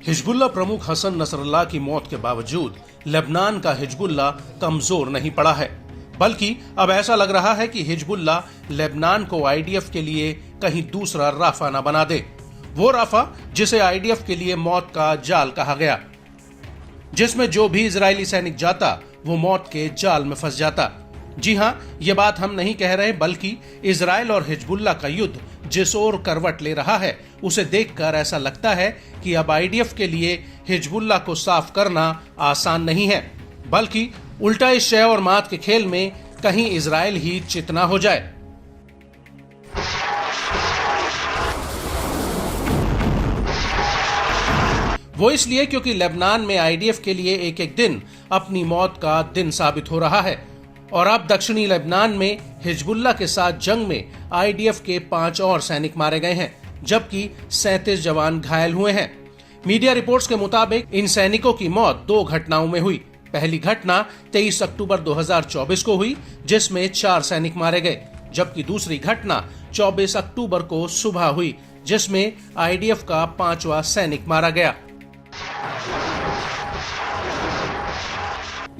Hezbollah प्रमुख Hassan Nasrallah की मौत के बावजूद लेबनान का हिजबुल्लाह कमजोर नहीं पड़ा है, बल्कि अब ऐसा लग रहा है कि हिजबुल्लाह लेबनान को आईडीएफ के लिए कहीं दूसरा राफा न बना दे। वो राफा जिसे आईडीएफ के लिए मौत का जाल कहा गया, जिसमें जो भी इजरायली सैनिक जाता वो मौत के जाल में फंस जाता। जी हां, ये बात हम नहीं कह रहे, बल्कि इजराइल और हिजबुल्लाह का युद्ध जिस ओर करवट ले रहा है उसे देखकर ऐसा लगता है कि अब आईडीएफ के लिए हिजबुल्लाह को साफ करना आसान नहीं है, बल्कि उल्टा इस शह और मात के खेल में कहीं इजराइल ही चितना हो जाए। वो इसलिए क्योंकि लेबनान में आईडीएफ के लिए एक एक दिन अपनी मौत का दिन साबित हो रहा है और अब दक्षिणी लेबनान में हिजबुल्लाह के साथ जंग में आईडीएफ के 5 और सैनिक मारे गए हैं, जबकि 37 जवान घायल हुए हैं। मीडिया रिपोर्ट्स के मुताबिक इन सैनिकों की मौत 2 घटनाओं में हुई। पहली घटना 23 अक्टूबर 2024 को हुई, जिसमें 4 सैनिक मारे गए, जबकि दूसरी घटना 24 अक्टूबर को सुबह हुई, जिसमें आईडीएफ का 5वां सैनिक मारा गया।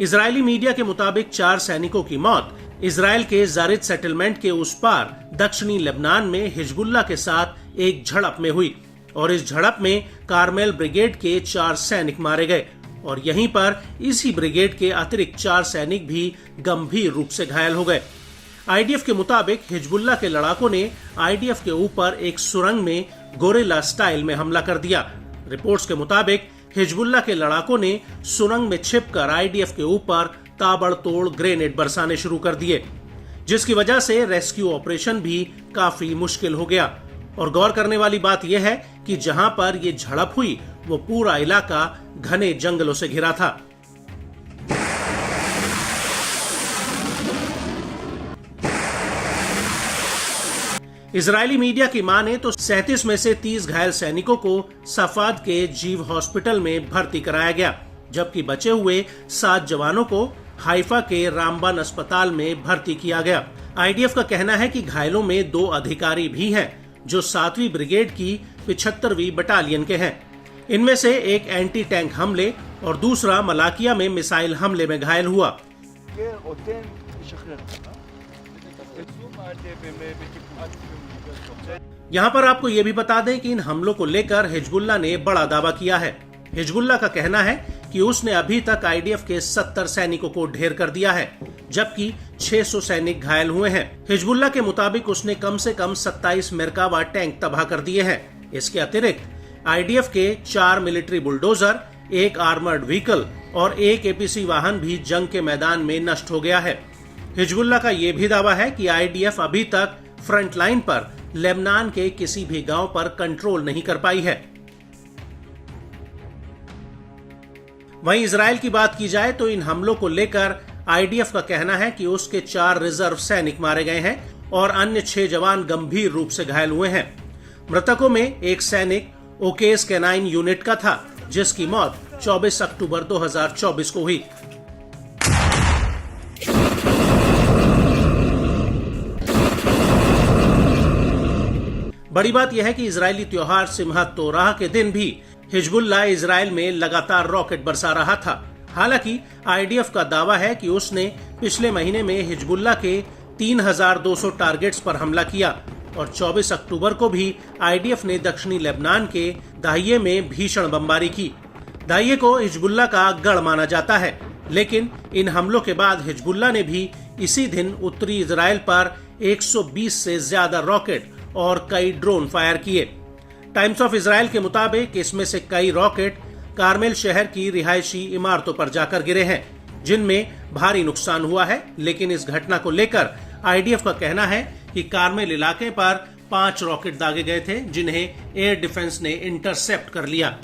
इजरायली मीडिया के मुताबिक 4 सैनिकों की मौत इजराइल के जारिद सेटलमेंट के उस पार दक्षिणी लेबनान में हिजबुल्लाह के साथ एक झड़प में हुई और इस झड़प में कारमेल ब्रिगेड के 4 सैनिक मारे गए और यहीं पर इसी ब्रिगेड के अतिरिक्त 4 सैनिक भी गंभीर रूप से घायल हो गए। आईडीएफ के मुताबिक हिजबुल्लाह के लड़ाकों ने आईडीएफ के ऊपर एक सुरंग में गोरिल्ला स्टाइल में हमला कर दिया। रिपोर्ट्स के मुताबिक हिजबुल्लाह के लड़ाकों ने सुरंग में छिपकर आईडीएफ के ऊपर ताबड़तोड़ ग्रेनेड बरसाने शुरू कर दिए, जिसकी वजह से रेस्क्यू ऑपरेशन भी काफी मुश्किल हो गया। और गौर करने वाली बात यह है कि जहां पर यह झड़प हुई वो पूरा इलाका घने जंगलों से घिरा था। इजरायली मीडिया की माने तो 37 में से 30 घायल सैनिकों को सफाद के जीव हॉस्पिटल में भर्ती कराया गया, जबकि बचे हुए 7 जवानों को हाइफा के रामबान अस्पताल में भर्ती किया गया। आईडीएफ का कहना है कि घायलों में 2 अधिकारी भी हैं, जो 7वीं ब्रिगेड की 75वीं बटालियन के हैं। इनमें से एक एंटी टैंक हमले और दूसरा मलाकिया में मिसाइल हमले में घायल हुआ। यहाँ पर आपको ये भी बता दें कि इन हमलों को लेकर हिजबुल्लाह ने बड़ा दावा किया है। हिजबुल्लाह का कहना है कि उसने अभी तक आईडीएफ के 70 सैनिकों को ढेर कर दिया है, जबकि 600 सैनिक घायल हुए हैं। हिजबुल्लाह के मुताबिक उसने कम से कम 27 मेरकावा टैंक तबाह कर दिए हैं। इसके अतिरिक्त आईडीएफ के 4 मिलिट्री बुलडोजर, 1 आर्मर्ड व्हीकल और 1 एपीसी वाहन भी जंग के मैदान में नष्ट हो गया है। हिजबुल्लाह का यह भी दावा है कि आईडीएफ अभी तक फ्रंट लाइन पर लेबनान के किसी भी गांव पर कंट्रोल नहीं कर पाई है। वहीं इजराइल की बात की जाए तो इन हमलों को लेकर आईडीएफ का कहना है कि उसके 4 रिजर्व सैनिक मारे गए हैं और अन्य 6 जवान गंभीर रूप से घायल हुए हैं। मृतकों में एक सैनिक ओकेस कैनाइन यूनिट का था, जिसकी मौत 24 अक्टूबर 2024 को हुई। बड़ी बात यह है कि इजरायली त्योहार सिमहत तोराह के दिन भी हिजबुल्लाह इजराइल में लगातार रॉकेट बरसा रहा था। हालांकि आईडीएफ का दावा है कि उसने पिछले महीने में हिजबुल्लाह के 3200 टारगेट्स पर हमला किया और 24 अक्टूबर को भी आईडीएफ ने दक्षिणी लेबनान के दाहिये में भीषण बमबारी की। दाहिये को हिजबुल्लाह का गढ़ माना जाता है, लेकिन इन हमलों के बाद हिजबुल्लाह ने भी इसी दिन उत्तरी इजराइल पर 120 से ज्यादा रॉकेट और कई ड्रोन फायर किए। टाइम्स ऑफ इजराइल के मुताबिक इसमें से कई रॉकेट कारमेल शहर की रिहायशी इमारतों पर जाकर गिरे हैं, जिनमें भारी नुकसान हुआ है। लेकिन इस घटना को लेकर आईडीएफ का कहना है कि कारमेल इलाके पर 5 रॉकेट दागे गए थे, जिन्हें एयर डिफेंस ने इंटरसेप्ट कर लिया।